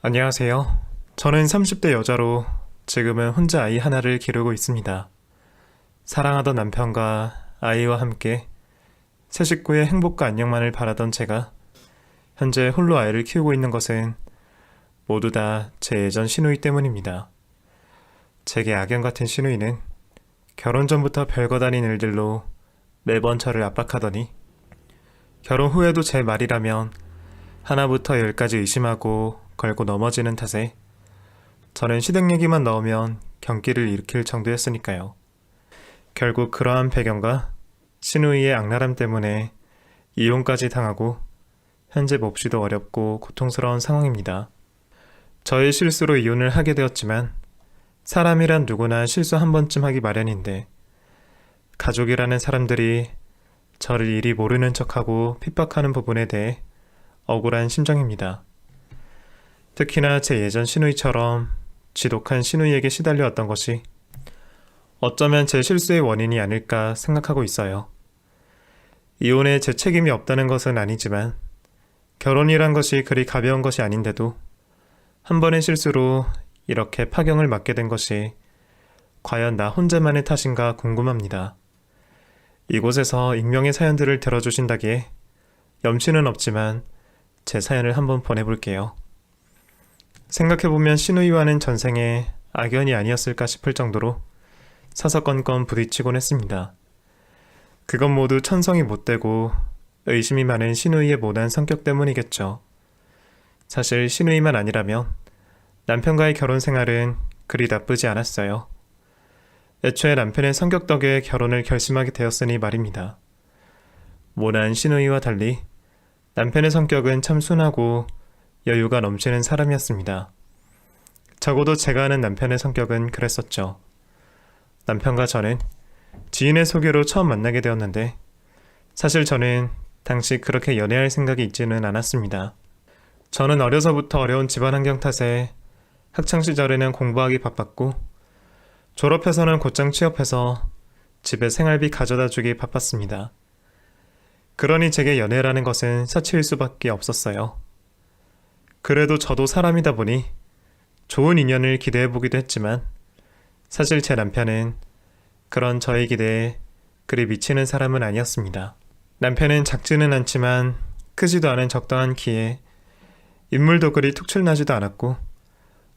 안녕하세요. 저는 30대 여자로 지금은 혼자 아이 하나를 기르고 있습니다. 사랑하던 남편과 아이와 함께 새 식구의 행복과 안녕만을 바라던 제가 현재 홀로 아이를 키우고 있는 것은 모두 다 제 예전 시누이 때문입니다. 제게 악연 같은 시누이는 결혼 전부터 별거 아닌 일들로 매번 저를 압박하더니 결혼 후에도 제 말이라면 하나부터 열까지 의심하고 걸고 넘어지는 탓에 저는 시댁 얘기만 나오면 경기를 일으킬 정도였으니까요. 결국 그러한 배경과 시누이의 악랄함 때문에 이혼까지 당하고 현재 몹시도 어렵고 고통스러운 상황입니다. 저의 실수로 이혼을 하게 되었지만 사람이란 누구나 실수 한 번쯤 하기 마련인데 가족이라는 사람들이 저를 이리 모르는 척하고 핍박하는 부분에 대해 억울한 심정입니다. 특히나 제 예전 시누이처럼 지독한 시누이에게 시달려왔던 것이 어쩌면 제 실수의 원인이 아닐까 생각하고 있어요. 이혼에 제 책임이 없다는 것은 아니지만 결혼이란 것이 그리 가벼운 것이 아닌데도 한 번의 실수로 이렇게 파경을 맞게 된 것이 과연 나 혼자만의 탓인가 궁금합니다. 이곳에서 익명의 사연들을 들어주신다기에 염치는 없지만 제 사연을 한번 보내볼게요. 생각해보면 시누이와는 전생에 악연이 아니었을까 싶을 정도로 사사건건 부딪히곤 했습니다. 그건 모두 천성이 못되고 의심이 많은 시누이의 모난 성격 때문이겠죠. 사실 시누이만 아니라면 남편과의 결혼 생활은 그리 나쁘지 않았어요. 애초에 남편의 성격 덕에 결혼을 결심하게 되었으니 말입니다. 모난 시누이와 달리 남편의 성격은 참 순하고 여유가 넘치는 사람이었습니다. 적어도 제가 아는 남편의 성격은 그랬었죠. 남편과 저는 지인의 소개로 처음 만나게 되었는데 사실 저는 당시 그렇게 연애할 생각이 있지는 않았습니다. 저는 어려서부터 어려운 집안 환경 탓에 학창시절에는 공부하기 바빴고 졸업해서는 곧장 취업해서 집에 생활비 가져다주기 바빴습니다. 그러니 제게 연애라는 것은 사치일 수밖에 없었어요. 그래도 저도 사람이다 보니 좋은 인연을 기대해보기도 했지만 사실 제 남편은 그런 저의 기대에 그리 미치는 사람은 아니었습니다. 남편은 작지는 않지만 크지도 않은 적당한 키에 인물도 그리 툭출나지도 않았고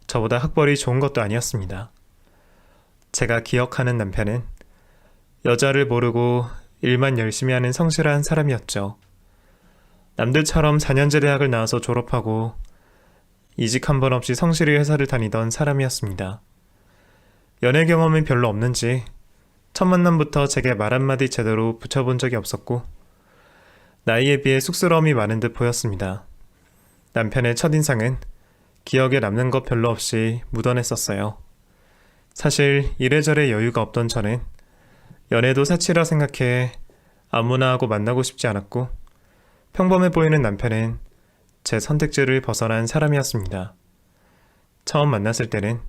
저보다 학벌이 좋은 것도 아니었습니다. 제가 기억하는 남편은 여자를 모르고 일만 열심히 하는 성실한 사람이었죠. 남들처럼 4년제 대학을 나와서 졸업하고 이직 한 번 없이 성실히 회사를 다니던 사람이었습니다. 연애 경험이 별로 없는지 첫 만남부터 제게 말 한마디 제대로 붙여본 적이 없었고 나이에 비해 쑥스러움이 많은 듯 보였습니다. 남편의 첫인상은 기억에 남는 것 별로 없이 묻어냈었어요. 사실 이래저래 여유가 없던 저는 연애도 사치라 생각해 아무나 하고 만나고 싶지 않았고 평범해 보이는 남편은 제 선택지를 벗어난 사람이었습니다. 처음 만났을 때는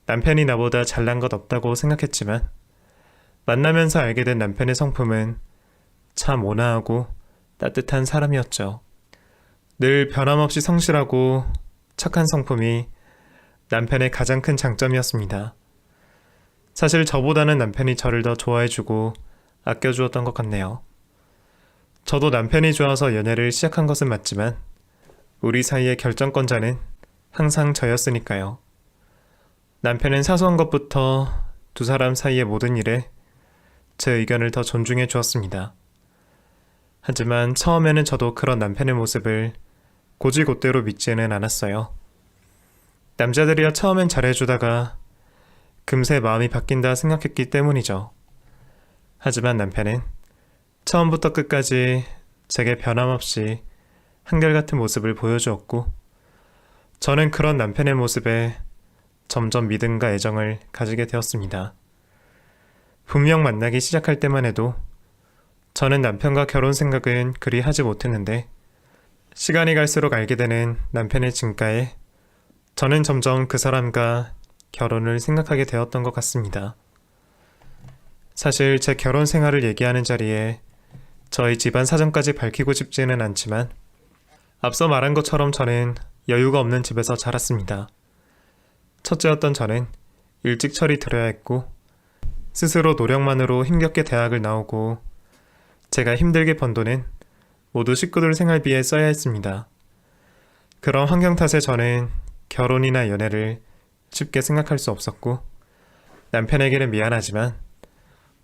남편이 나보다 잘난 것 없다고 생각했지만 만나면서 알게 된 남편의 성품은 참 온화하고 따뜻한 사람이었죠. 늘 변함없이 성실하고 착한 성품이 남편의 가장 큰 장점이었습니다. 사실 저보다는 남편이 저를 더 좋아해주고 아껴주었던 것 같네요. 저도 남편이 좋아서 연애를 시작한 것은 맞지만 우리 사이의 결정권자는 항상 저였으니까요. 남편은 사소한 것부터 두 사람 사이의 모든 일에 제 의견을 더 존중해 주었습니다. 하지만 처음에는 저도 그런 남편의 모습을 곧이곧대로 믿지는 않았어요. 남자들이야 처음엔 잘해주다가 금세 마음이 바뀐다 생각했기 때문이죠. 하지만 남편은 처음부터 끝까지 제게 변함없이 한결같은 모습을 보여주었고 저는 그런 남편의 모습에 점점 믿음과 애정을 가지게 되었습니다. 분명 만나기 시작할 때만 해도 저는 남편과 결혼 생각은 그리 하지 못했는데 시간이 갈수록 알게 되는 남편의 진가에 저는 점점 그 사람과 결혼을 생각하게 되었던 것 같습니다. 사실 제 결혼 생활을 얘기하는 자리에 저희 집안 사정까지 밝히고 싶지는 않지만 앞서 말한 것처럼 저는 여유가 없는 집에서 자랐습니다. 첫째였던 저는 일찍 철이 들어야 했고 스스로 노력만으로 힘겹게 대학을 나오고 제가 힘들게 번 돈은 모두 식구들 생활비에 써야 했습니다. 그런 환경 탓에 저는 결혼이나 연애를 쉽게 생각할 수 없었고 남편에게는 미안하지만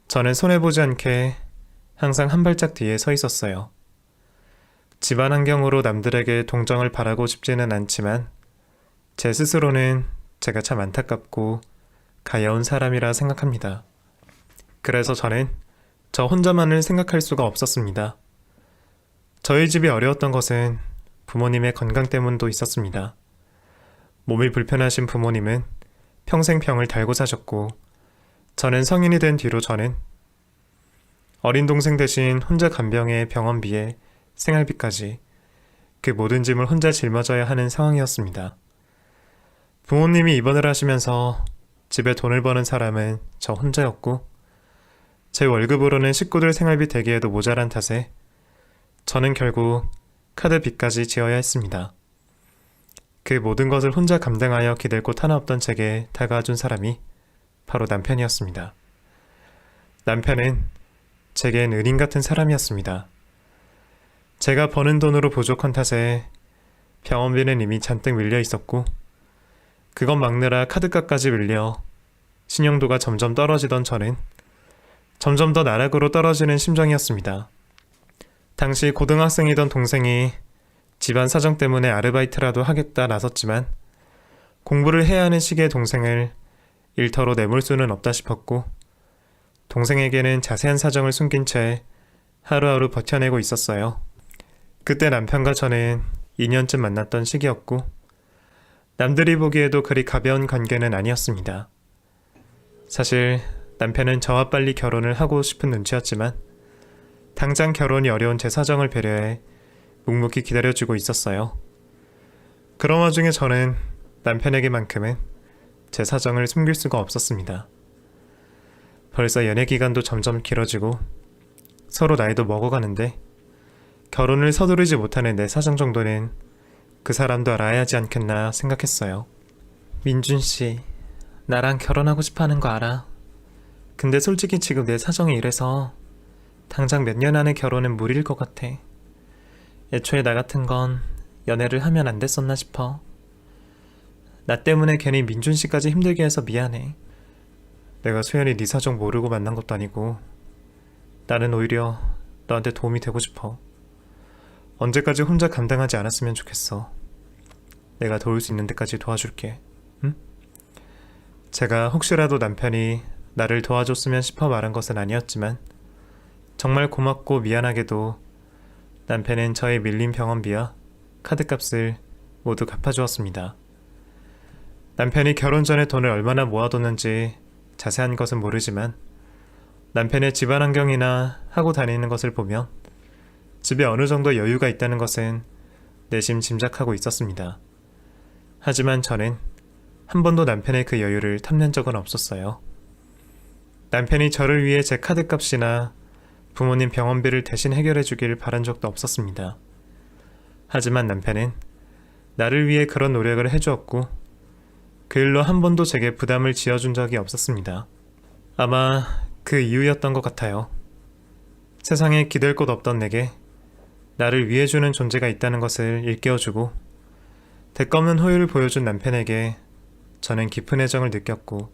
저는 손해보지 않게 항상 한 발짝 뒤에 서 있었어요. 집안 환경으로 남들에게 동정을 바라고 싶지는 않지만 제 스스로는 제가 참 안타깝고 가여운 사람이라 생각합니다. 그래서 저는 저 혼자만을 생각할 수가 없었습니다. 저희 집이 어려웠던 것은 부모님의 건강 때문도 있었습니다. 몸이 불편하신 부모님은 평생 병을 달고 사셨고 저는 성인이 된 뒤로 저는 어린 동생 대신 혼자 간병의 병원비에 생활비까지 그 모든 짐을 혼자 짊어져야 하는 상황이었습니다. 부모님이 입원을 하시면서 집에 돈을 버는 사람은 저 혼자였고 제 월급으로는 식구들 생활비 대기에도 모자란 탓에 저는 결국 카드 빚까지 지어야 했습니다. 그 모든 것을 혼자 감당하여 기댈 곳 하나 없던 제게 다가와준 사람이 바로 남편이었습니다. 남편은 제겐 은인 같은 사람이었습니다. 제가 버는 돈으로 부족한 탓에 병원비는 이미 잔뜩 밀려 있었고 그것 막느라 카드값까지 밀려 신용도가 점점 떨어지던 저는 점점 더 나락으로 떨어지는 심정이었습니다. 당시 고등학생이던 동생이 집안 사정 때문에 아르바이트라도 하겠다 나섰지만 공부를 해야 하는 시기의 동생을 일터로 내몰 수는 없다 싶었고 동생에게는 자세한 사정을 숨긴 채 하루하루 버텨내고 있었어요. 그때 남편과 저는 2년쯤 만났던 시기였고 남들이 보기에도 그리 가벼운 관계는 아니었습니다. 사실 남편은 저와 빨리 결혼을 하고 싶은 눈치였지만 당장 결혼이 어려운 제 사정을 배려해 묵묵히 기다려주고 있었어요. 그런 와중에 저는 남편에게만큼은 제 사정을 숨길 수가 없었습니다. 벌써 연애 기간도 점점 길어지고 서로 나이도 먹어가는데 결혼을 서두르지 못하는 내 사정 정도는 그 사람도 알아야 하지 않겠나 생각했어요. 민준 씨, 나랑 결혼하고 싶어 하는 거 알아. 근데 솔직히 지금 내 사정이 이래서 당장 몇 년 안에 결혼은 무리일 것 같아. 애초에 나 같은 건 연애를 하면 안 됐었나 싶어. 나 때문에 괜히 민준 씨까지 힘들게 해서 미안해. 내가 수연이 네 사정 모르고 만난 것도 아니고 나는 오히려 너한테 도움이 되고 싶어. 언제까지 혼자 감당하지 않았으면 좋겠어. 내가 도울 수 있는 데까지 도와줄게. 응? 제가 혹시라도 남편이 나를 도와줬으면 싶어 말한 것은 아니었지만 정말 고맙고 미안하게도 남편은 저의 밀린 병원비와 카드값을 모두 갚아주었습니다. 남편이 결혼 전에 돈을 얼마나 모아뒀는지 자세한 것은 모르지만 남편의 집안 환경이나 하고 다니는 것을 보면 집에 어느 정도 여유가 있다는 것은 내심 짐작하고 있었습니다. 하지만 저는 한 번도 남편의 그 여유를 탐낸 적은 없었어요. 남편이 저를 위해 제 카드값이나 부모님 병원비를 대신 해결해 주길 바란 적도 없었습니다. 하지만 남편은 나를 위해 그런 노력을 해주었고 그 일로 한 번도 제게 부담을 지어준 적이 없었습니다. 아마 그 이유였던 것 같아요. 세상에 기댈 곳 없던 내게 나를 위해주는 존재가 있다는 것을 일깨워주고 대검는 호의를 보여준 남편에게 저는 깊은 애정을 느꼈고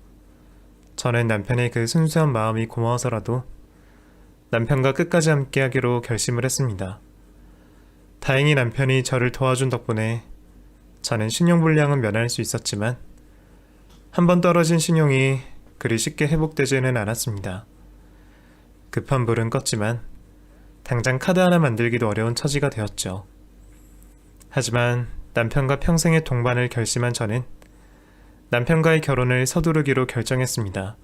저는 남편의 그 순수한 마음이 고마워서라도 남편과 끝까지 함께하기로 결심을 했습니다. 다행히 남편이 저를 도와준 덕분에 저는 신용불량은 면할 수 있었지만 한 번 떨어진 신용이 그리 쉽게 회복되지는 않았습니다. 급한 불은 껐지만 당장 카드 하나 만들기도 어려운 처지가 되었죠. 하지만 남편과 평생의 동반을 결심한 저는 남편과의 결혼을 서두르기로 결정했습니다.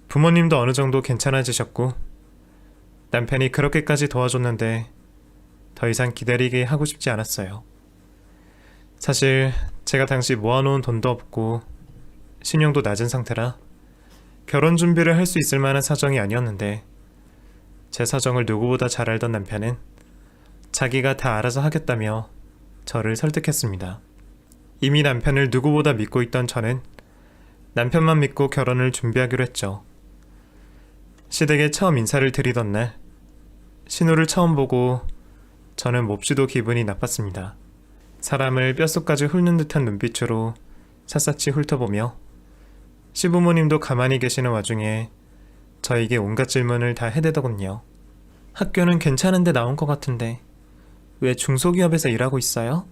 부모님도 어느 정도 괜찮아지셨고 남편이 그렇게까지 도와줬는데 더 이상 기다리게 하고 싶지 않았어요. 사실 제가 당시 모아놓은 돈도 없고 신용도 낮은 상태라 결혼 준비를 할 수 있을 만한 사정이 아니었는데 제 사정을 누구보다 잘 알던 남편은 자기가 다 알아서 하겠다며 저를 설득했습니다. 이미 남편을 누구보다 믿고 있던 저는 남편만 믿고 결혼을 준비하기로 했죠. 시댁에 처음 인사를 드리던 날, 신우를 처음 보고 저는 몹시도 기분이 나빴습니다. 사람을 뼛속까지 훑는 듯한 눈빛으로 샅샅이 훑어보며 시부모님도 가만히 계시는 와중에 저에게 온갖 질문을 다 해대더군요. 학교는 괜찮은데 나온 것 같은데 왜 중소기업에서 일하고 있어요?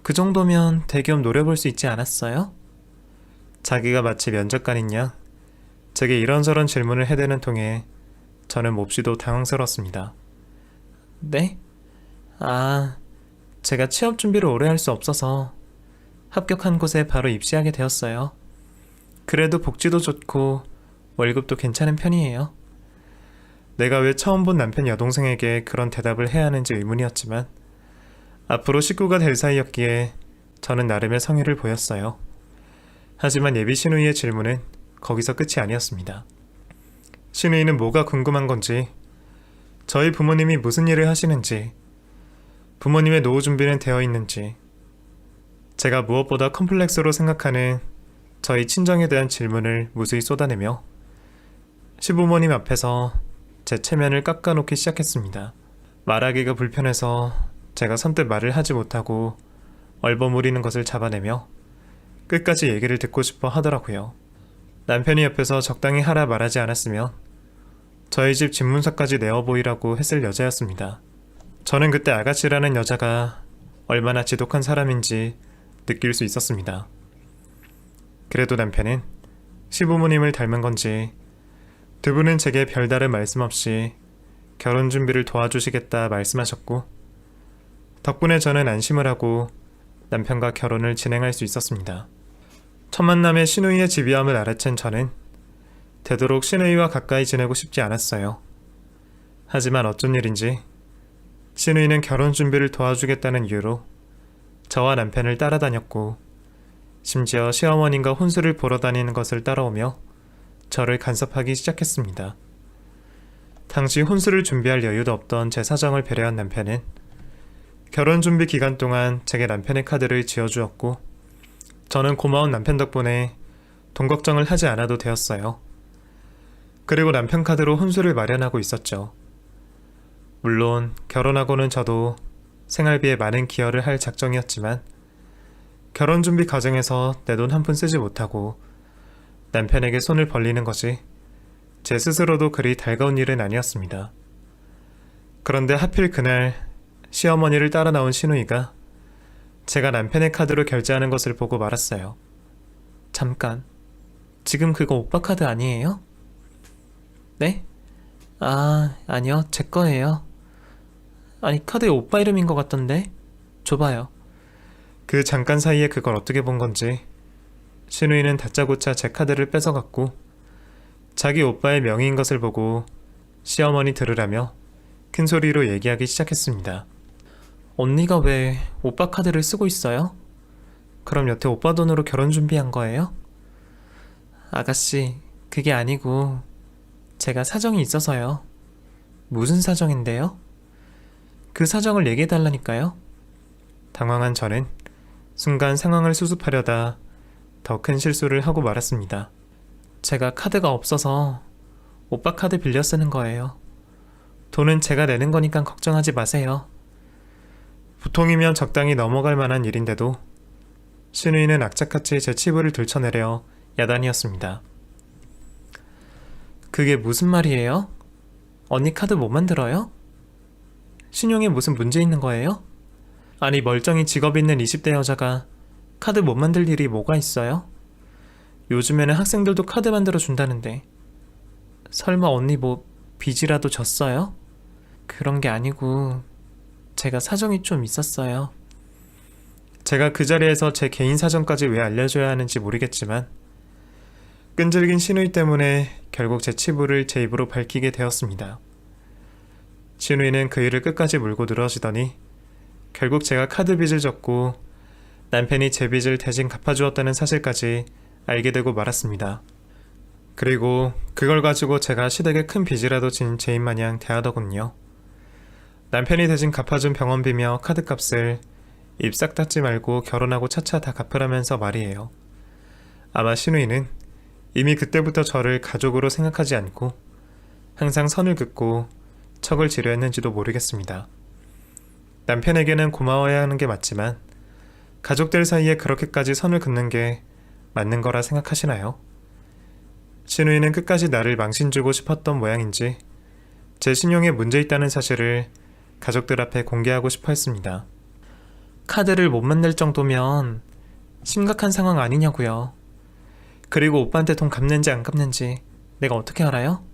그 정도면 대기업 노려볼 수 있지 않았어요? 자기가 마치 면접관인 양 제게 이런저런 질문을 해대는 통에 저는 몹시도 당황스러웠습니다. 네? 제가 취업 준비를 오래 할 수 없어서 합격한 곳에 바로 입시하게 되었어요. 그래도 복지도 좋고 월급도 괜찮은 편이에요. 내가 왜 처음 본 남편 여동생에게 그런 대답을 해야 하는지 의문이었지만 앞으로 식구가 될 사이였기에 저는 나름의 성의를 보였어요. 하지만 예비 신우이의 질문은 거기서 끝이 아니었습니다. 신우이는 뭐가 궁금한 건지, 저희 부모님이 무슨 일을 하시는지, 부모님의 노후 준비는 되어 있는지, 제가 무엇보다 컴플렉스로 생각하는 저희 친정에 대한 질문을 무수히 쏟아내며 시부모님 앞에서 제 체면을 깎아놓기 시작했습니다. 말하기가 불편해서 제가 선뜻 말을 하지 못하고 얼버무리는 것을 잡아내며 끝까지 얘기를 듣고 싶어 하더라고요. 남편이 옆에서 적당히 하라 말하지 않았으면 저희 집 집문서까지 내어보이라고 했을 여자였습니다. 저는 그때 아가씨라는 여자가 얼마나 지독한 사람인지 느낄 수 있었습니다. 그래도 남편은 시부모님을 닮은 건지 두 분은 제게 별다른 말씀 없이 결혼 준비를 도와주시겠다 말씀하셨고 덕분에 저는 안심을 하고 남편과 결혼을 진행할 수 있었습니다. 첫 만남에 신우이의 집요함을 알아챈 저는 되도록 신우이와 가까이 지내고 싶지 않았어요. 하지만 어쩐 일인지 신우이는 결혼 준비를 도와주겠다는 이유로 저와 남편을 따라다녔고 심지어 시어머님과 혼수를 보러 다니는 것을 따라오며 저를 간섭하기 시작했습니다. 당시 혼수를 준비할 여유도 없던 제 사정을 배려한 남편은 결혼 준비 기간 동안 제게 남편의 카드를 지어주었고 저는 고마운 남편 덕분에 돈 걱정을 하지 않아도 되었어요. 그리고 남편 카드로 혼수를 마련하고 있었죠. 물론 결혼하고는 저도 생활비에 많은 기여를 할 작정이었지만 결혼 준비 과정에서 내 돈 한 푼 쓰지 못하고 남편에게 손을 벌리는 것이 제 스스로도 그리 달가운 일은 아니었습니다. 그런데 하필 그날 시어머니를 따라 나온 신우이가 제가 남편의 카드로 결제하는 것을 보고 말았어요. 잠깐, 지금 그거 오빠 카드 아니에요? 네? 아니요, 제 거예요. 아니, 카드에 오빠 이름인 것 같던데? 줘봐요. 그 잠깐 사이에 그걸 어떻게 본 건지 신우이는 다짜고짜 제 카드를 뺏어갔고 자기 오빠의 명의인 것을 보고 시어머니 들으라며 큰 소리로 얘기하기 시작했습니다. 언니가 왜 오빠 카드를 쓰고 있어요? 그럼 여태 오빠 돈으로 결혼 준비한 거예요? 아가씨, 그게 아니고 제가 사정이 있어서요. 무슨 사정인데요? 그 사정을 얘기해달라니까요. 당황한 저는 순간 상황을 수습하려다 더 큰 실수를 하고 말았습니다. 제가 카드가 없어서 오빠 카드 빌려 쓰는 거예요. 돈은 제가 내는 거니까 걱정하지 마세요. 보통이면 적당히 넘어갈 만한 일인데도 신우이는 악착같이 제 치부를 들춰내려 야단이었습니다. 그게 무슨 말이에요? 언니 카드 못 만들어요? 신용에 무슨 문제 있는 거예요? 아니 멀쩡히 직업 있는 20대 여자가 카드 못 만들 일이 뭐가 있어요? 요즘에는 학생들도 카드 만들어 준다는데 설마 언니 뭐 빚이라도 졌어요? 그런 게 아니고 제가 사정이 좀 있었어요. 제가 그 자리에서 제 개인 사정까지 왜 알려줘야 하는지 모르겠지만 끈질긴 신우이 때문에 결국 제 치부를 제 입으로 밝히게 되었습니다. 신우이는 그 일을 끝까지 물고 늘어지더니 결국 제가 카드 빚을 졌고 남편이 제 빚을 대신 갚아주었다는 사실까지 알게 되고 말았습니다. 그리고 그걸 가지고 제가 시댁에 큰 빚이라도 진 죄인 마냥 대하더군요. 남편이 대신 갚아준 병원비며 카드값을 입 싹 닫지 말고 결혼하고 차차 다 갚으라면서 말이에요. 아마 신우이는 이미 그때부터 저를 가족으로 생각하지 않고 항상 선을 긋고 척을 지려 했는지도 모르겠습니다. 남편에게는 고마워야 하는 게 맞지만 가족들 사이에 그렇게까지 선을 긋는 게 맞는 거라 생각하시나요? 신우이는 끝까지 나를 망신주고 싶었던 모양인지 제 신용에 문제 있다는 사실을 가족들 앞에 공개하고 싶어 했습니다. 카드를 못 만날 정도면 심각한 상황 아니냐고요. 그리고 오빠한테 돈 갚는지 안 갚는지 내가 어떻게 알아요?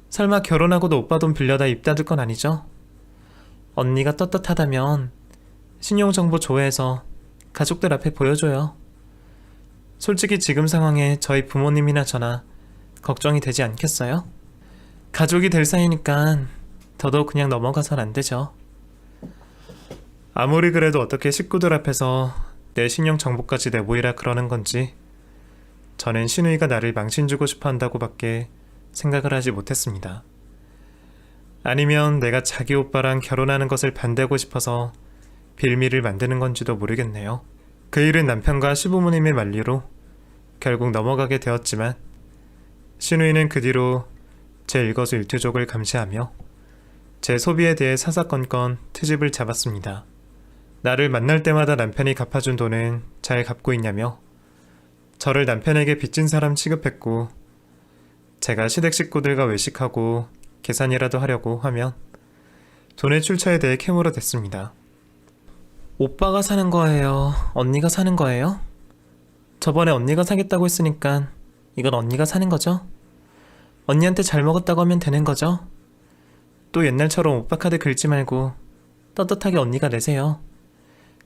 설마 결혼하고도 오빠 돈 빌려다 입 닫을 건 아니죠? 언니가 떳떳하다면 신용정보 조회해서 가족들 앞에 보여줘요. 솔직히 지금 상황에 저희 부모님이나 저나 걱정이 되지 않겠어요? 가족이 될 사이니까 더더욱 그냥 넘어가선 안 되죠. 아무리 그래도 어떻게 식구들 앞에서 내 신용정보까지 내보이라 그러는 건지 저는 신우이가 나를 망신주고 싶어 한다고 밖에 생각을 하지 못했습니다. 아니면 내가 자기 오빠랑 결혼하는 것을 반대하고 싶어서 빌미를 만드는 건지도 모르겠네요. 그 일은 남편과 시부모님의 만리로 결국 넘어가게 되었지만 신우이는 그 뒤로 제 일거수일투족을 감시하며 제 소비에 대해 사사건건 트집을 잡았습니다. 나를 만날 때마다 남편이 갚아준 돈은 잘 갚고 있냐며 저를 남편에게 빚진 사람 취급했고 제가 시댁 식구들과 외식하고 계산이라도 하려고 하면 돈의 출처에 대해 캐물어댔습니다. 오빠가 사는 거예요? 언니가 사는 거예요? 저번에 언니가 사겠다고 했으니까 이건 언니가 사는 거죠? 언니한테 잘 먹었다고 하면 되는 거죠? 또 옛날처럼 오빠 카드 긁지 말고 떳떳하게 언니가 내세요.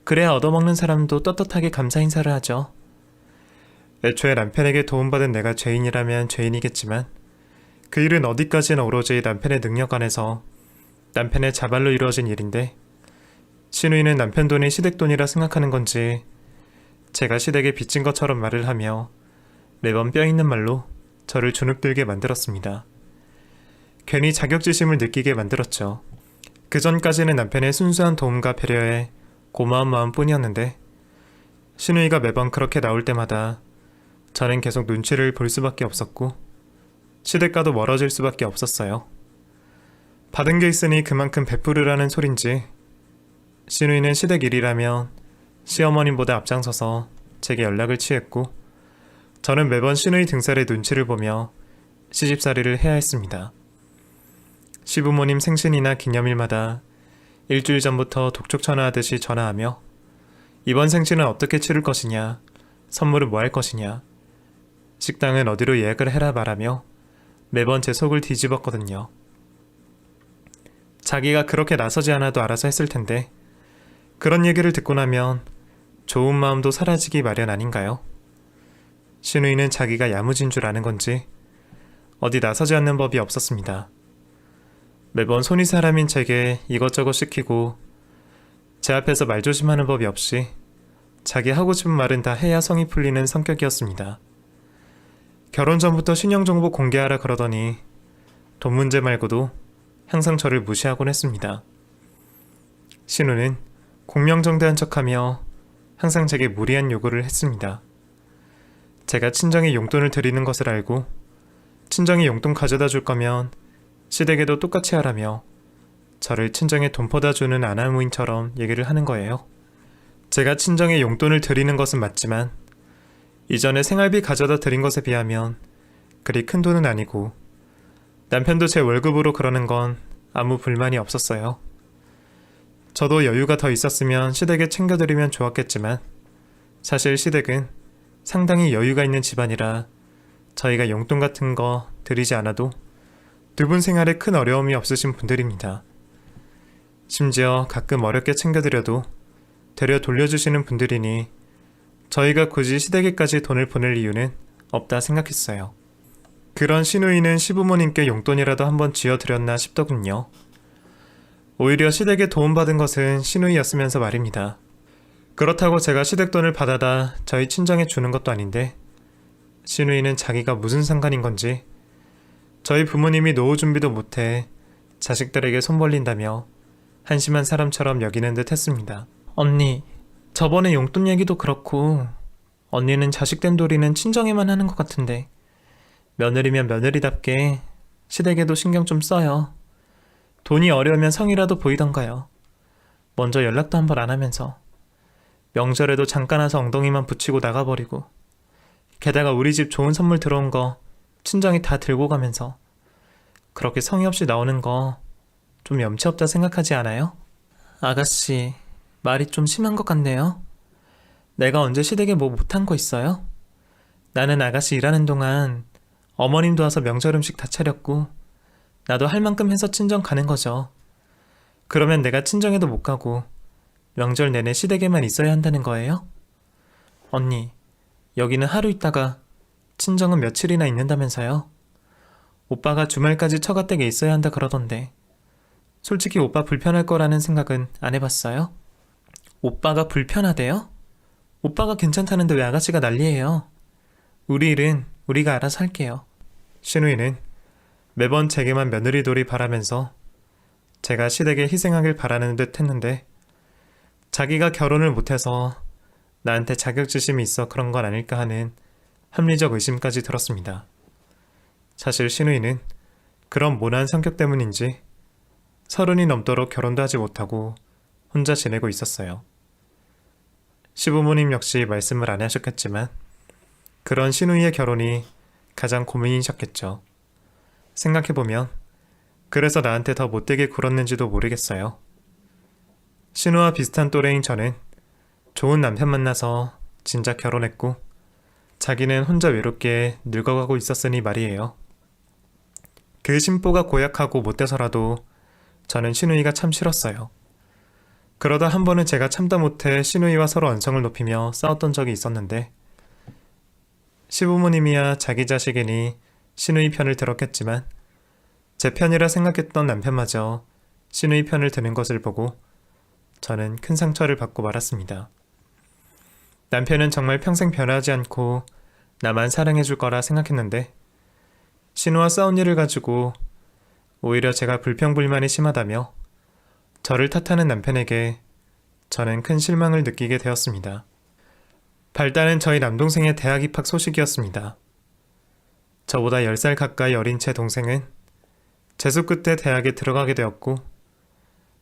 그래야 얻어먹는 사람도 떳떳하게 감사 인사를 하죠. 애초에 남편에게 도움받은 내가 죄인이라면 죄인이겠지만 그 일은 어디까지나 오로지 남편의 능력 안에서 남편의 자발로 이루어진 일인데 신우이는 남편 돈이 시댁 돈이라 생각하는 건지 제가 시댁에 빚진 것처럼 말을 하며 매번 뼈 있는 말로 저를 주눅들게 만들었습니다. 괜히 자격지심을 느끼게 만들었죠. 그 전까지는 남편의 순수한 도움과 배려에 고마운 마음뿐이었는데 신우이가 매번 그렇게 나올 때마다 저는 계속 눈치를 볼 수밖에 없었고 시댁과도 멀어질 수밖에 없었어요. 받은 게 있으니 그만큼 베푸르라는 소린지 신우이는 시댁 일이라면 시어머님보다 앞장서서 제게 연락을 취했고 저는 매번 신우이 등살의 눈치를 보며 시집살이를 해야 했습니다. 시부모님 생신이나 기념일마다 일주일 전부터 독촉 전화하듯이 전화하며 이번 생신은 어떻게 치를 것이냐, 선물은 뭐 할 것이냐, 식당은 어디로 예약을 해라 말하며 매번 제 속을 뒤집었거든요. 자기가 그렇게 나서지 않아도 알아서 했을 텐데 그런 얘기를 듣고 나면 좋은 마음도 사라지기 마련 아닌가요? 신우이는 자기가 야무진 줄 아는 건지 어디 나서지 않는 법이 없었습니다. 매번 손이 사람인 제게 이것저것 시키고 제 앞에서 말조심하는 법이 없이 자기 하고 싶은 말은 다 해야 성이 풀리는 성격이었습니다. 결혼 전부터 신용정보 공개하라 그러더니 돈 문제 말고도 항상 저를 무시하곤 했습니다. 신우는 공명정대한 척하며 항상 제게 무리한 요구를 했습니다. 제가 친정에 용돈을 드리는 것을 알고 친정이 용돈 가져다 줄 거면 시댁에도 똑같이 하라며 저를 친정에 돈 퍼다 주는 아나무인처럼 얘기를 하는 거예요. 제가 친정에 용돈을 드리는 것은 맞지만 이전에 생활비 가져다 드린 것에 비하면 그리 큰 돈은 아니고 남편도 제 월급으로 그러는 건 아무 불만이 없었어요. 저도 여유가 더 있었으면 시댁에 챙겨드리면 좋았겠지만 사실 시댁은 상당히 여유가 있는 집안이라 저희가 용돈 같은 거 드리지 않아도 두 분 생활에 큰 어려움이 없으신 분들입니다. 심지어 가끔 어렵게 챙겨드려도 되려 돌려주시는 분들이니 저희가 굳이 시댁에까지 돈을 보낼 이유는 없다 생각했어요. 그런 신우이는 시부모님께 용돈이라도 한번 쥐어드렸나 싶더군요. 오히려 시댁에 도움받은 것은 신우이였으면서 말입니다. 그렇다고 제가 시댁 돈을 받아다 저희 친정에 주는 것도 아닌데 신우이는 자기가 무슨 상관인 건지 저희 부모님이 노후 준비도 못해 자식들에게 손 벌린다며 한심한 사람처럼 여기는 듯 했습니다. 언니, 저번에 용돈 얘기도 그렇고 언니는 자식된 도리는 친정에만 하는 것 같은데 며느리면 며느리답게 시댁에도 신경 좀 써요. 돈이 어려우면 성이라도 보이던가요. 먼저 연락도 한 번 안 하면서 명절에도 잠깐 와서 엉덩이만 붙이고 나가버리고 게다가 우리 집 좋은 선물 들어온 거 친정이 다 들고 가면서 그렇게 성의 없이 나오는 거 좀 염치 없다 생각하지 않아요? 아가씨, 말이 좀 심한 것 같네요. 내가 언제 시댁에 뭐 못한 거 있어요? 나는 아가씨 일하는 동안 어머님도 와서 명절 음식 다 차렸고 나도 할 만큼 해서 친정 가는 거죠. 그러면 내가 친정에도 못 가고 명절 내내 시댁에만 있어야 한다는 거예요? 언니, 여기는 하루 있다가 친정은 며칠이나 있는다면서요? 오빠가 주말까지 처가댁에 있어야 한다 그러던데 솔직히 오빠 불편할 거라는 생각은 안 해봤어요? 오빠가 불편하대요? 오빠가 괜찮다는데 왜 아가씨가 난리예요? 우리 일은 우리가 알아서 할게요. 신우이는 매번 제게만 며느리 돌이 바라면서 제가 시댁에 희생하길 바라는 듯 했는데 자기가 결혼을 못해서 나한테 자격지심이 있어 그런 건 아닐까 하는 합리적 의심까지 들었습니다. 사실 신우이는 그런 모난 성격 때문인지 30이 넘도록 결혼도 하지 못하고 혼자 지내고 있었어요. 시부모님 역시 말씀을 안 하셨겠지만 그런 신우이의 결혼이 가장 고민이셨겠죠. 생각해보면 그래서 나한테 더 못되게 굴었는지도 모르겠어요. 신우와 비슷한 또래인 저는 좋은 남편 만나서 진작 결혼했고 자기는 혼자 외롭게 늙어가고 있었으니 말이에요. 그 심보가 고약하고 못돼서라도 저는 신우이가 참 싫었어요. 그러다 한 번은 제가 참다 못해 신우이와 서로 언성을 높이며 싸웠던 적이 있었는데 시부모님이야 자기 자식이니 신우이 편을 들었겠지만 제 편이라 생각했던 남편마저 신우이 편을 드는 것을 보고 저는 큰 상처를 받고 말았습니다. 남편은 정말 평생 변하지 않고 나만 사랑해줄 거라 생각했는데 신우와 싸운 일을 가지고 오히려 제가 불평불만이 심하다며 저를 탓하는 남편에게 저는 큰 실망을 느끼게 되었습니다. 발단은 저희 남동생의 대학 입학 소식이었습니다. 저보다 10살 가까이 어린 제 동생은 재수 끝에 대학에 들어가게 되었고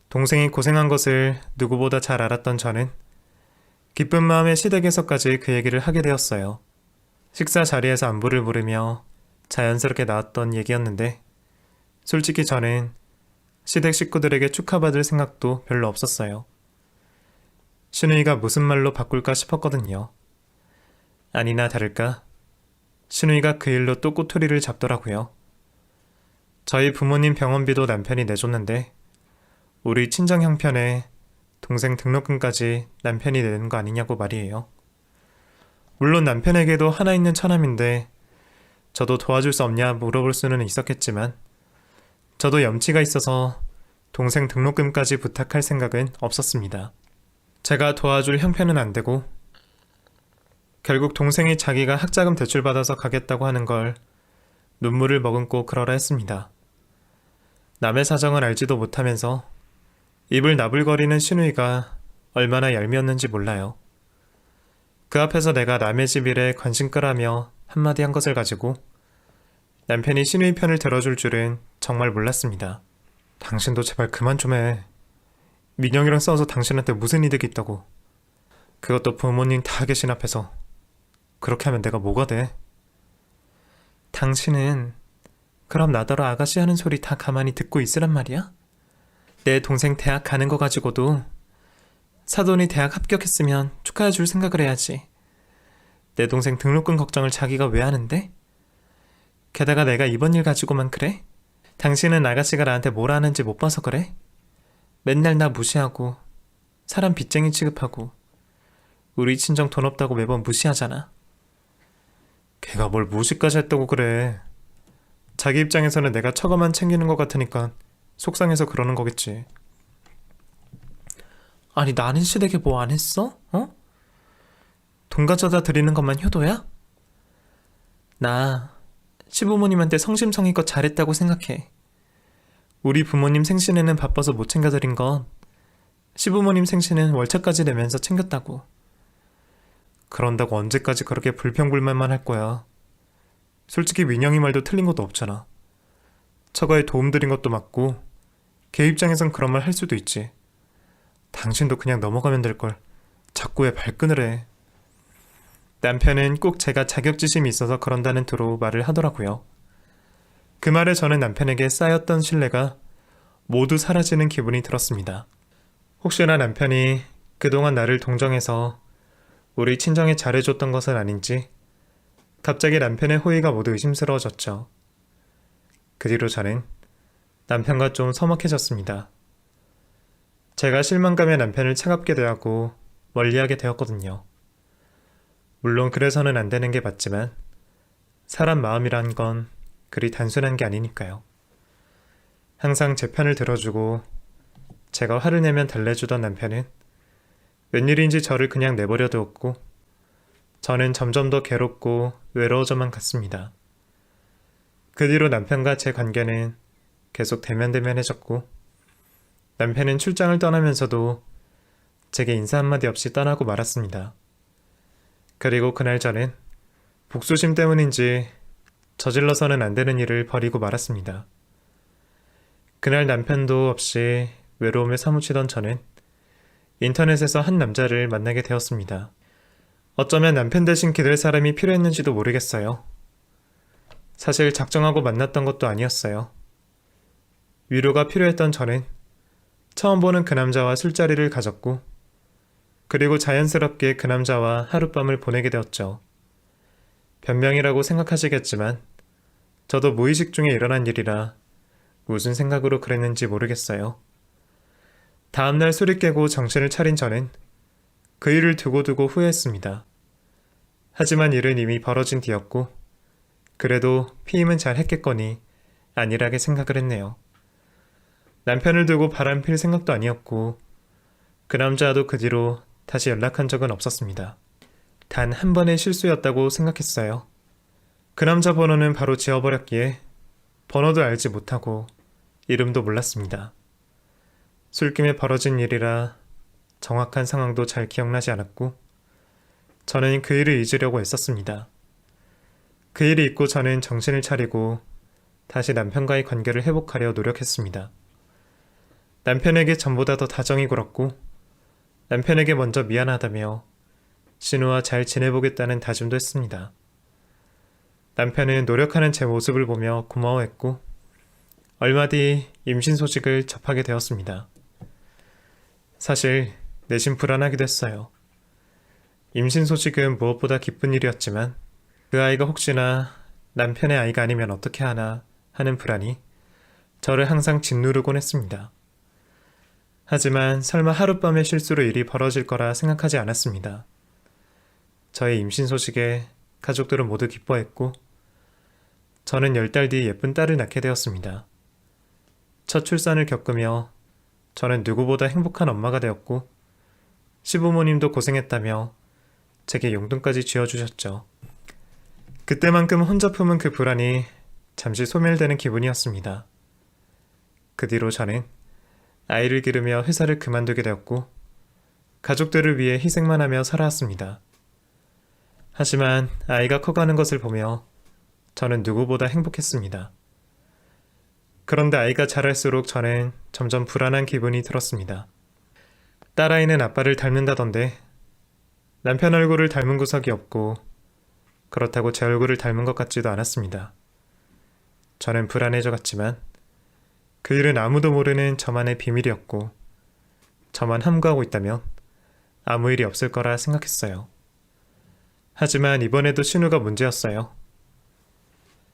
동생이 고생한 것을 누구보다 잘 알았던 저는 기쁜 마음에 시댁에서까지 그 얘기를 하게 되었어요. 식사 자리에서 안부를 물으며 자연스럽게 나왔던 얘기였는데 솔직히 저는 시댁 식구들에게 축하받을 생각도 별로 없었어요. 신우이가 무슨 말로 바꿀까 싶었거든요. 아니나 다를까 신우이가 그 일로 또 꼬투리를 잡더라고요. 저희 부모님 병원비도 남편이 내줬는데 우리 친정 형편에 동생 등록금까지 남편이 내는 거 아니냐고 말이에요. 물론 남편에게도 하나 있는 처남인데 저도 도와줄 수 없냐 물어볼 수는 있었겠지만 저도 염치가 있어서 동생 등록금까지 부탁할 생각은 없었습니다. 제가 도와줄 형편은 안 되고 결국 동생이 자기가 학자금 대출받아서 가겠다고 하는 걸 눈물을 머금고 그러라 했습니다. 남의 사정을 알지도 못하면서 입을 나불거리는 신우이가 얼마나 얄미웠는지 몰라요. 그 앞에서 내가 남의 집 일에 관심 끄라며 한마디 한 것을 가지고 남편이 신우이 편을 들어줄 줄은 정말 몰랐습니다. 당신도 제발 그만 좀 해. 민영이랑 싸워서 당신한테 무슨 이득이 있다고. 그것도 부모님 다 계신 앞에서. 그렇게 하면 내가 뭐가 돼? 당신은 그럼 나더러 아가씨 하는 소리 다 가만히 듣고 있으란 말이야? 내 동생 대학 가는 거 가지고도 사돈이 대학 합격했으면 축하해줄 생각을 해야지. 내 동생 등록금 걱정을 자기가 왜 하는데? 게다가 내가 이번 일 가지고만 그래? 당신은 아가씨가 나한테 뭘 하는지 못 봐서 그래? 맨날 나 무시하고 사람 빚쟁이 취급하고 우리 친정 돈 없다고 매번 무시하잖아. 걔가 뭘 무시까지 했다고 그래. 자기 입장에서는 내가 처가만 챙기는 것 같으니까 속상해서 그러는 거겠지. 아니 나는 시댁에 뭐 안 했어? 어? 돈 가져다 드리는 것만 효도야? 나 시부모님한테 성심성의껏 잘했다고 생각해. 우리 부모님 생신에는 바빠서 못 챙겨드린 건 시부모님 생신은 월차까지 내면서 챙겼다고. 그런다고 언제까지 그렇게 불평불만만 할 거야. 솔직히 민영이 말도 틀린 것도 없잖아. 처가에 도움 드린 것도 맞고 걔 입장에선 그런 말 할 수도 있지. 당신도 그냥 넘어가면 될걸. 자꾸 왜 발끈을 해. 남편은 꼭 제가 자격지심이 있어서 그런다는 투로 말을 하더라고요. 그 말에 저는 남편에게 쌓였던 신뢰가 모두 사라지는 기분이 들었습니다. 혹시나 남편이 그동안 나를 동정해서 우리 친정에 잘해줬던 것은 아닌지 갑자기 남편의 호의가 모두 의심스러워졌죠. 그 뒤로 저는 남편과 좀 서먹해졌습니다. 제가 실망감에 남편을 차갑게 대하고 멀리하게 되었거든요. 물론 그래서는 안 되는 게 맞지만 사람 마음이란 건 그리 단순한 게 아니니까요. 항상 제 편을 들어주고 제가 화를 내면 달래주던 남편은 웬일인지 저를 그냥 내버려 두었고 저는 점점 더 괴롭고 외로워져만 갔습니다. 그 뒤로 남편과 제 관계는 계속 대면대면해졌고 남편은 출장을 떠나면서도 제게 인사 한마디 없이 떠나고 말았습니다. 그리고 그날 저는 복수심 때문인지 저질러서는 안 되는 일을 벌이고 말았습니다. 그날 남편도 없이 외로움에 사무치던 저는 인터넷에서 한 남자를 만나게 되었습니다. 어쩌면 남편 대신 기댈 사람이 필요했는지도 모르겠어요. 사실 작정하고 만났던 것도 아니었어요. 위로가 필요했던 저는 처음 보는 그 남자와 술자리를 가졌고 그리고 자연스럽게 그 남자와 하룻밤을 보내게 되었죠. 변명이라고 생각하시겠지만 저도 무의식 중에 일어난 일이라 무슨 생각으로 그랬는지 모르겠어요. 다음날 술이 깨고 정신을 차린 저는 그 일을 두고두고 후회했습니다. 하지만 일은 이미 벌어진 뒤였고 그래도 피임은 잘 했겠거니 안일하게 생각을 했네요. 남편을 두고 바람필 생각도 아니었고 그 남자와도 그 뒤로 다시 연락한 적은 없었습니다. 단 한 번의 실수였다고 생각했어요. 그 남자 번호는 바로 지워버렸기에 번호도 알지 못하고 이름도 몰랐습니다. 술김에 벌어진 일이라 정확한 상황도 잘 기억나지 않았고 저는 그 일을 잊으려고 애썼습니다. 그 일이 있고 저는 정신을 차리고 다시 남편과의 관계를 회복하려 노력했습니다. 남편에게 전보다 더 다정히 굴었고 남편에게 먼저 미안하다며 신우와 잘 지내보겠다는 다짐도 했습니다. 남편은 노력하는 제 모습을 보며 고마워했고 얼마 뒤 임신 소식을 접하게 되었습니다. 사실 내심 불안하기도 했어요. 임신 소식은 무엇보다 기쁜 일이었지만 그 아이가 혹시나 남편의 아이가 아니면 어떻게 하나 하는 불안이 저를 항상 짓누르곤 했습니다. 하지만 설마 하룻밤의 실수로 일이 벌어질 거라 생각하지 않았습니다. 저의 임신 소식에 가족들은 모두 기뻐했고 저는 10달 뒤 예쁜 딸을 낳게 되었습니다. 첫 출산을 겪으며 저는 누구보다 행복한 엄마가 되었고 시부모님도 고생했다며 제게 용돈까지 쥐어주셨죠. 그때만큼 혼자 품은 그 불안이 잠시 소멸되는 기분이었습니다. 그 뒤로 저는 아이를 기르며 회사를 그만두게 되었고 가족들을 위해 희생만 하며 살아왔습니다. 하지만 아이가 커가는 것을 보며 저는 누구보다 행복했습니다. 그런데 아이가 자랄수록 저는 점점 불안한 기분이 들었습니다. 딸아이는 아빠를 닮는다던데 남편 얼굴을 닮은 구석이 없고 그렇다고 제 얼굴을 닮은 것 같지도 않았습니다. 저는 불안해져 갔지만 그 일은 아무도 모르는 저만의 비밀이었고 저만 함구하고 있다면 아무 일이 없을 거라 생각했어요. 하지만 이번에도 신우가 문제였어요.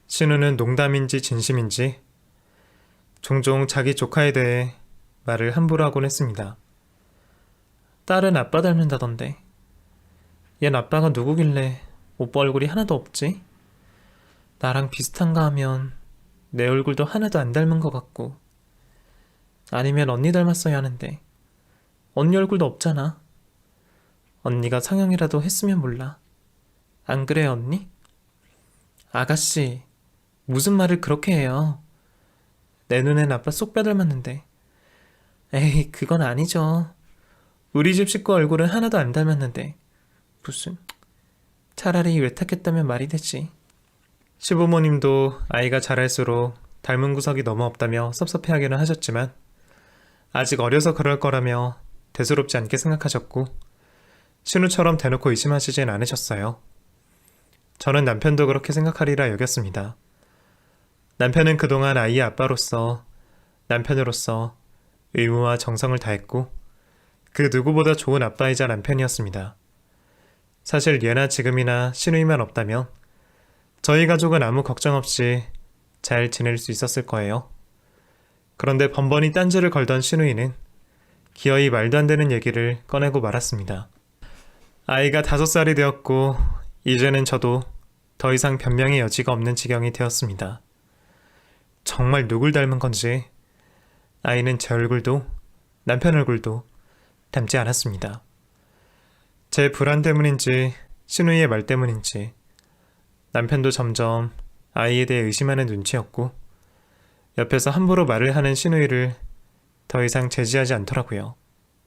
신우는 농담인지 진심인지 종종 자기 조카에 대해 말을 함부로 하곤 했습니다. 딸은 아빠 닮는다던데. 얜 아빠가 누구길래 오빠 얼굴이 하나도 없지? 나랑 비슷한가 하면 내 얼굴도 하나도 안 닮은 것 같고 아니면 언니 닮았어야 하는데 언니 얼굴도 없잖아. 언니가 상영이라도 했으면 몰라. 안 그래요 언니? 아가씨 무슨 말을 그렇게 해요. 내 눈엔 아빠 쏙 빼닮았는데. 에이 그건 아니죠. 우리 집 식구 얼굴은 하나도 안 닮았는데 무슨. 차라리 외탁했다면 말이 되지. 시부모님도 아이가 자랄수록 닮은 구석이 너무 없다며 섭섭해하기는 하셨지만 아직 어려서 그럴 거라며 대수롭지 않게 생각하셨고 신우처럼 대놓고 의심하시진 않으셨어요. 저는 남편도 그렇게 생각하리라 여겼습니다. 남편은 그동안 아이의 아빠로서, 남편으로서 의무와 정성을 다했고 그 누구보다 좋은 아빠이자 남편이었습니다. 사실 예나 지금이나 신우이만 없다면 저희 가족은 아무 걱정 없이 잘 지낼 수 있었을 거예요. 그런데 번번이 딴지를 걸던 신우이는 기어이 말도 안 되는 얘기를 꺼내고 말았습니다. 아이가 5살이 되었고 이제는 저도 더 이상 변명의 여지가 없는 지경이 되었습니다. 정말 누굴 닮은 건지 아이는 제 얼굴도 남편 얼굴도 닮지 않았습니다. 제 불안 때문인지 신우이의 말 때문인지 남편도 점점 아이에 대해 의심하는 눈치였고 옆에서 함부로 말을 하는 신우이를 더 이상 제지하지 않더라고요.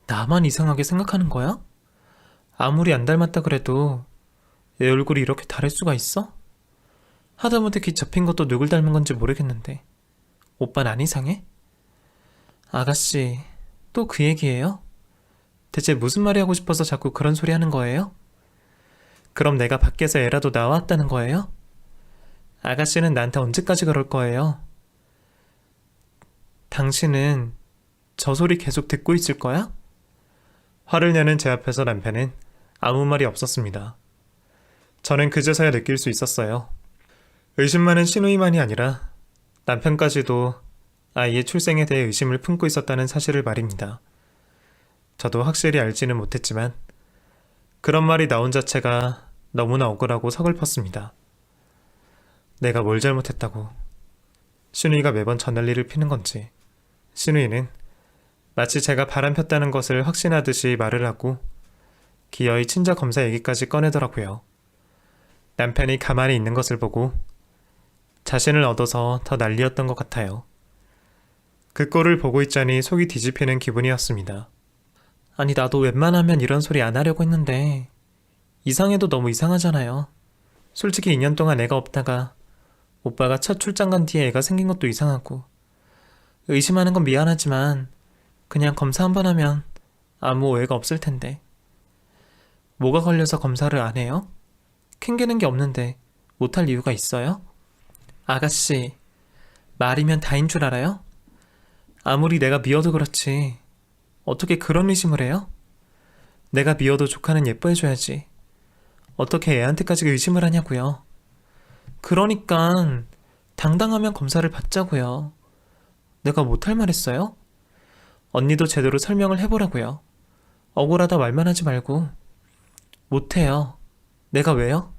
나만 이상하게 생각하는 거야? 아무리 안 닮았다 그래도 내 얼굴이 이렇게 다를 수가 있어? 하다못해 귀 접힌 것도 누굴 닮은 건지 모르겠는데 오빠는 안 이상해? 아가씨, 또 그 얘기예요? 대체 무슨 말이 하고 싶어서 자꾸 그런 소리 하는 거예요? 그럼 내가 밖에서 애라도 나왔다는 거예요? 아가씨는 나한테 언제까지 그럴 거예요? 당신은 저 소리 계속 듣고 있을 거야? 화를 내는 제 앞에서 남편은 아무 말이 없었습니다. 저는 그제서야 느낄 수 있었어요. 의심 많은 신우이만이 아니라 남편까지도 아이의 출생에 대해 의심을 품고 있었다는 사실을 말입니다. 저도 확실히 알지는 못했지만 그런 말이 나온 자체가 너무나 억울하고 서글펐습니다. 내가 뭘 잘못했다고 신우이가 매번 저 난리를 피는 건지. 신우이는 마치 제가 바람 폈다는 것을 확신하듯이 말을 하고 기어이 친자 검사 얘기까지 꺼내더라고요. 남편이 가만히 있는 것을 보고 자신을 얻어서 더 난리였던 것 같아요. 그 꼴을 보고 있자니 속이 뒤집히는 기분이었습니다. 아니 나도 웬만하면 이런 소리 안 하려고 했는데 이상해도 너무 이상하잖아요. 솔직히 2년 동안 애가 없다가 오빠가 첫 출장 간 뒤에 애가 생긴 것도 이상하고 의심하는 건 미안하지만 그냥 검사 한번 하면 아무 오해가 없을 텐데 뭐가 걸려서 검사를 안 해요? 캥기는 게 없는데 못할 이유가 있어요? 아가씨, 말이면 다인 줄 알아요? 아무리 내가 미워도 그렇지 어떻게 그런 의심을 해요? 내가 미워도 조카는 예뻐해줘야지 어떻게 애한테까지 의심을 하냐고요. 그러니까 당당하면 검사를 받자고요. 내가 못할 말 했어요? 언니도 제대로 설명을 해보라고요. 억울하다 말만 하지 말고. 못해요. 내가 왜요?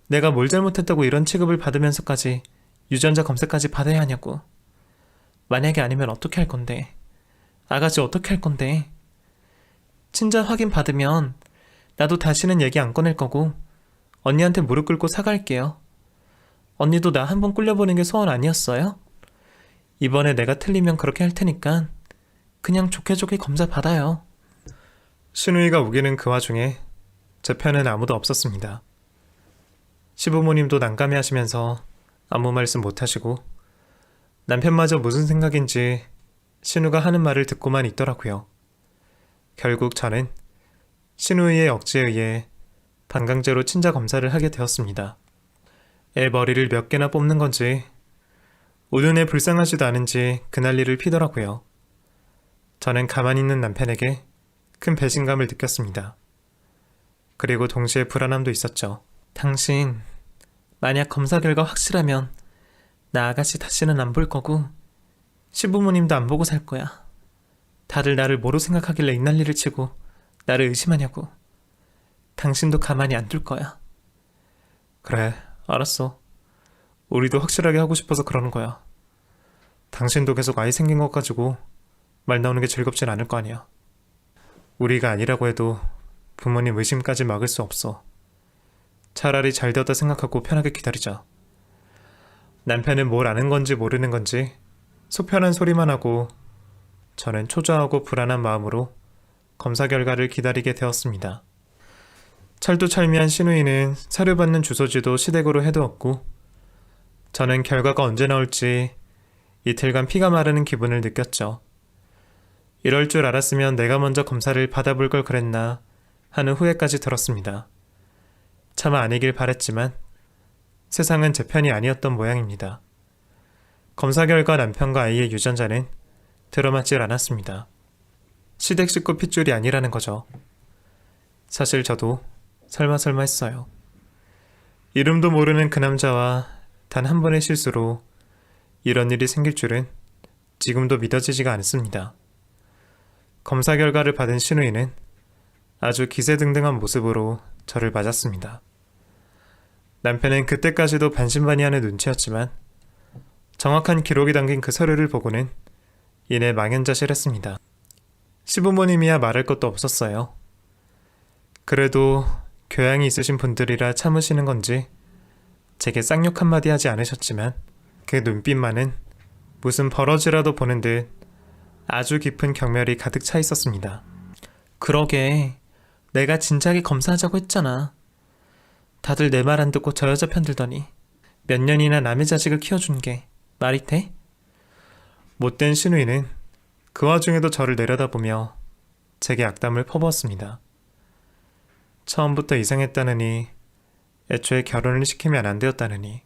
내가 뭘 잘못했다고 이런 취급을 받으면서까지 유전자 검사까지 받아야 하냐고. 만약에 아니면 어떻게 할 건데? 아가씨 어떻게 할 건데? 친자 확인 받으면 나도 다시는 얘기 안 꺼낼 거고 언니한테 무릎 꿇고 사과할게요. 언니도 나 한번 꿀려보는 게 소원 아니었어요? 이번에 내가 틀리면 그렇게 할 테니까 그냥 좋게 좋게 검사 받아요. 신우이가 우기는 그 와중에 제 편은 아무도 없었습니다. 시부모님도 난감해 하시면서 아무 말씀 못하시고 남편마저 무슨 생각인지 신우가 하는 말을 듣고만 있더라고요. 결국 저는 신우이의 억지에 의해 반강제로 친자 검사를 하게 되었습니다. 애 머리를 몇 개나 뽑는 건지 우는 애 불쌍하지도 않은지 그 난리를 피더라고요. 저는 가만히 있는 남편에게 큰 배신감을 느꼈습니다. 그리고 동시에 불안함도 있었죠. 당신 만약 검사 결과 확실하면 나 아가씨 다시는 안 볼 거고 시부모님도 안 보고 살 거야. 다들 나를 뭐로 생각하길래 이 난리를 치고 나를 의심하냐고. 당신도 가만히 안 둘 거야. 그래, 알았어. 우리도 확실하게 하고 싶어서 그러는 거야. 당신도 계속 아이 생긴 것 가지고 말 나오는 게 즐겁진 않을 거 아니야. 우리가 아니라고 해도 부모님 의심까지 막을 수 없어. 차라리 잘 되었다 생각하고 편하게 기다리자. 남편은 뭘 아는 건지 모르는 건지 속 편한 소리만 하고 저는 초조하고 불안한 마음으로 검사 결과를 기다리게 되었습니다. 철두철미한 신우이는 서류 받는 주소지도 시댁으로 해두었고 저는 결과가 언제 나올지 이틀간 피가 마르는 기분을 느꼈죠. 이럴 줄 알았으면 내가 먼저 검사를 받아볼 걸 그랬나 하는 후회까지 들었습니다. 차마 아니길 바랬지만 세상은 제 편이 아니었던 모양입니다. 검사 결과 남편과 아이의 유전자는 들어맞질 않았습니다. 시댁 식구 핏줄이 아니라는 거죠. 사실 저도 설마 했어요. 이름도 모르는 그 남자와 단 한 번의 실수로 이런 일이 생길 줄은 지금도 믿어지지가 않습니다. 검사 결과를 받은 신우이는 아주 기세등등한 모습으로 저를 맞았습니다. 남편은 그때까지도 반신반의하는 눈치였지만 정확한 기록이 담긴 그 서류를 보고는 이내 망연자실했습니다. 시부모님이야 말할 것도 없었어요. 그래도 교양이 있으신 분들이라 참으시는 건지 제게 쌍욕 한마디 하지 않으셨지만 그 눈빛만은 무슨 버러지라도 보는 듯 아주 깊은 경멸이 가득 차 있었습니다. 그러게 내가 진작에 검사하자고 했잖아. 다들 내 말 안 듣고 저 여자 편 들더니 몇 년이나 남의 자식을 키워준 게 말이 돼? 못된 신우이는 그 와중에도 저를 내려다보며 제게 악담을 퍼부었습니다. 처음부터 이상했다느니 애초에 결혼을 시키면 안 되었다느니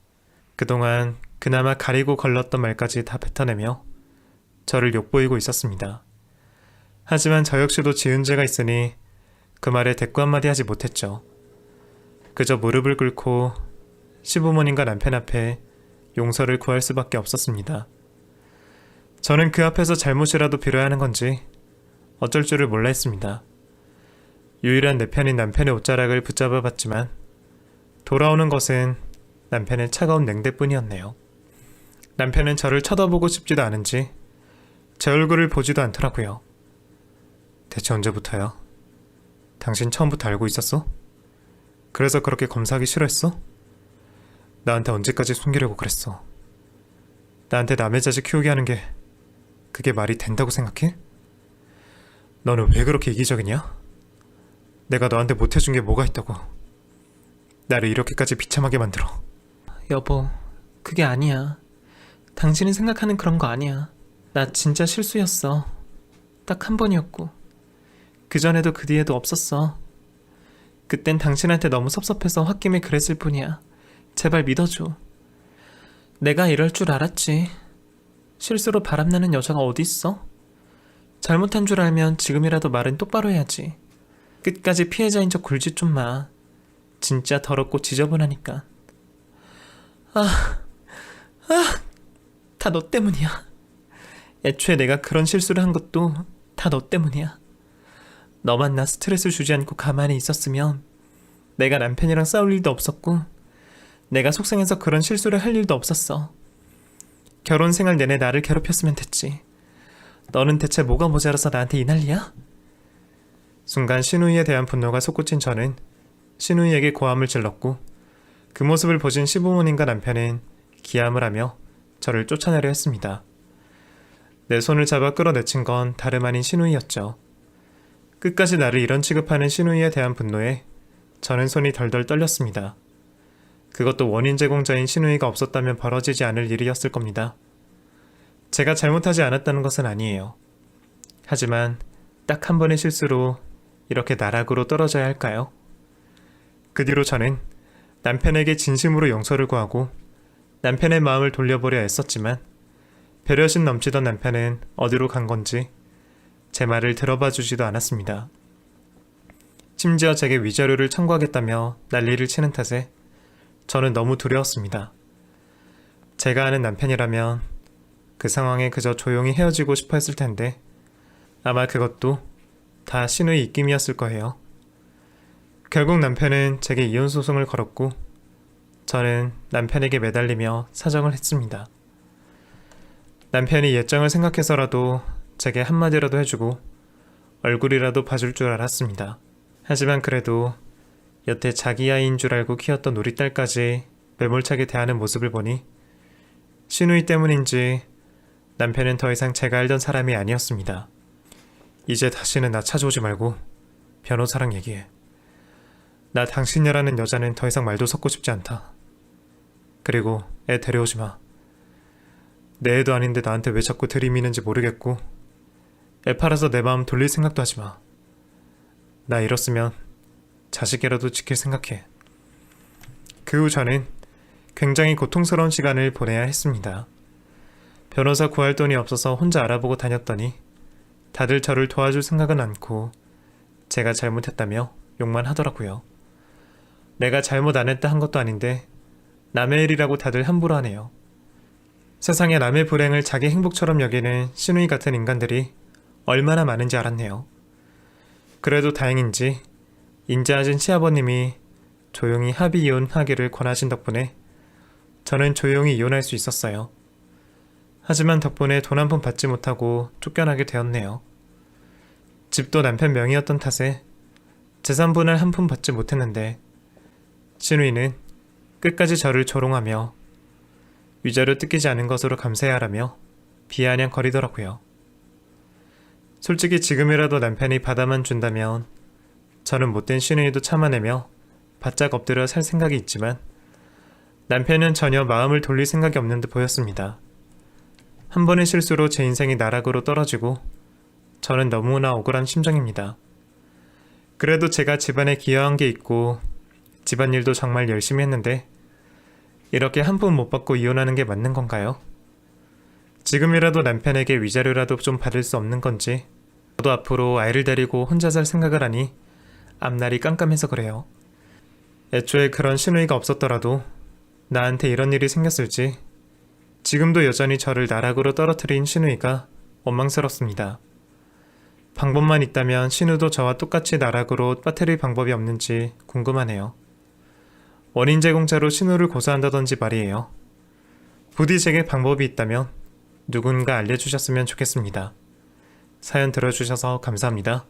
그동안 그나마 가리고 걸렀던 말까지 다 뱉어내며 저를 욕보이고 있었습니다. 하지만 저 역시도 지은 죄가 있으니 그 말에 대꾸 한마디 하지 못했죠. 그저 무릎을 꿇고 시부모님과 남편 앞에 용서를 구할 수밖에 없었습니다. 저는 그 앞에서 잘못이라도 빌어야 하는 건지 어쩔 줄을 몰라 했습니다. 유일한 내 편인 남편의 옷자락을 붙잡아 봤지만 돌아오는 것은 남편의 차가운 냉대뿐이었네요. 남편은 저를 쳐다보고 싶지도 않은지 제 얼굴을 보지도 않더라고요. 대체 언제부터요? 당신 처음부터 알고 있었어? 그래서 그렇게 검사하기 싫어했어? 나한테 언제까지 숨기려고 그랬어? 나한테 남의 자식 키우게 하는 게 그게 말이 된다고 생각해? 너는 왜 그렇게 이기적이냐? 내가 너한테 못해준 게 뭐가 있다고 나를 이렇게까지 비참하게 만들어. 여보, 그게 아니야. 당신이 생각하는 그런 거 아니야. 나 진짜 실수였어. 딱 한 번이었고 그전에도 그 뒤에도 없었어. 그땐 당신한테 너무 섭섭해서 홧김에 그랬을 뿐이야. 제발 믿어줘. 내가 이럴 줄 알았지. 실수로 바람나는 여자가 어딨어? 잘못한 줄 알면 지금이라도 말은 똑바로 해야지. 끝까지 피해자인 척 굴지 좀 마. 진짜 더럽고 지저분하니까. 다 너 때문이야. 애초에 내가 그런 실수를 한 것도 다 너 때문이야. 너만 나 스트레스 주지 않고 가만히 있었으면 내가 남편이랑 싸울 일도 없었고 내가 속상해서 그런 실수를 할 일도 없었어. 결혼 생활 내내 나를 괴롭혔으면 됐지. 너는 대체 뭐가 모자라서 나한테 이 난리야? 순간 신우이에 대한 분노가 솟구친 저는 신우이에게 고함을 질렀고 그 모습을 보신 시부모님과 남편은 기함을 하며 저를 쫓아내려 했습니다. 내 손을 잡아 끌어내친 건 다름 아닌 신우이였죠. 끝까지 나를 이런 취급하는 신우이에 대한 분노에 저는 손이 덜덜 떨렸습니다. 그것도 원인 제공자인 신우이가 없었다면 벌어지지 않을 일이었을 겁니다. 제가 잘못하지 않았다는 것은 아니에요. 하지만 딱 한 번의 실수로 이렇게 나락으로 떨어져야 할까요? 그 뒤로 저는 남편에게 진심으로 용서를 구하고 남편의 마음을 돌려보려 애썼지만 배려심 넘치던 남편은 어디로 간 건지 제 말을 들어봐 주지도 않았습니다. 심지어 제게 위자료를 청구하겠다며 난리를 치는 탓에 저는 너무 두려웠습니다. 제가 아는 남편이라면 그 상황에 그저 조용히 헤어지고 싶어 했을 텐데 아마 그것도 다 신우의 입김이었을 거예요. 결국 남편은 제게 이혼소송을 걸었고 저는 남편에게 매달리며 사정을 했습니다. 남편이 예정을 생각해서라도 제게 한마디라도 해주고 얼굴이라도 봐줄 줄 알았습니다. 하지만 그래도 여태 자기 아이인 줄 알고 키웠던 우리 딸까지 매몰차게 대하는 모습을 보니 신우이 때문인지 남편은 더 이상 제가 알던 사람이 아니었습니다. 이제 다시는 나 찾아오지 말고 변호사랑 얘기해. 나 당신이라는 여자는 더 이상 말도 섞고 싶지 않다. 그리고 애 데려오지 마. 내 애도 아닌데 나한테 왜 자꾸 들이미는지 모르겠고 애 팔아서 내 마음 돌릴 생각도 하지 마. 나 잃었으면 자식이라도 지킬 생각해. 그 후 저는 굉장히 고통스러운 시간을 보내야 했습니다. 변호사 구할 돈이 없어서 혼자 알아보고 다녔더니 다들 저를 도와줄 생각은 않고 제가 잘못했다며 욕만 하더라고요. 내가 잘못 안 했다 한 것도 아닌데 남의 일이라고 다들 함부로 하네요. 세상에 남의 불행을 자기 행복처럼 여기는 시누이 같은 인간들이 얼마나 많은지 알았네요. 그래도 다행인지 인자하신 시아버님이 조용히 합의 이혼하기를 권하신 덕분에 저는 조용히 이혼할 수 있었어요. 하지만 덕분에 돈 한 푼 받지 못하고 쫓겨나게 되었네요. 집도 남편 명의였던 탓에 재산분할 한 푼 받지 못했는데 시누이는 끝까지 저를 조롱하며 위자료 뜯기지 않은 것으로 감사해야 하라며 비아냥거리더라고요. 솔직히 지금이라도 남편이 받아만 준다면 저는 못된 시누이도 참아내며 바짝 엎드려 살 생각이 있지만 남편은 전혀 마음을 돌릴 생각이 없는 듯 보였습니다. 한 번의 실수로 제 인생이 나락으로 떨어지고 저는 너무나 억울한 심정입니다. 그래도 제가 집안에 기여한 게 있고 집안일도 정말 열심히 했는데 이렇게 한 푼 못 받고 이혼하는 게 맞는 건가요? 지금이라도 남편에게 위자료라도 좀 받을 수 없는 건지 저도 앞으로 아이를 데리고 혼자 살 생각을 하니 앞날이 깜깜해서 그래요. 애초에 그런 시누이가 없었더라도 나한테 이런 일이 생겼을지 지금도 여전히 저를 나락으로 떨어뜨린 시누이가 원망스럽습니다. 방법만 있다면 시누도 저와 똑같이 나락으로 빠뜨릴 방법이 없는지 궁금하네요. 원인 제공자로 시누를 고소한다던지 말이에요. 부디 제게 방법이 있다면 누군가 알려주셨으면 좋겠습니다. 사연 들어주셔서 감사합니다.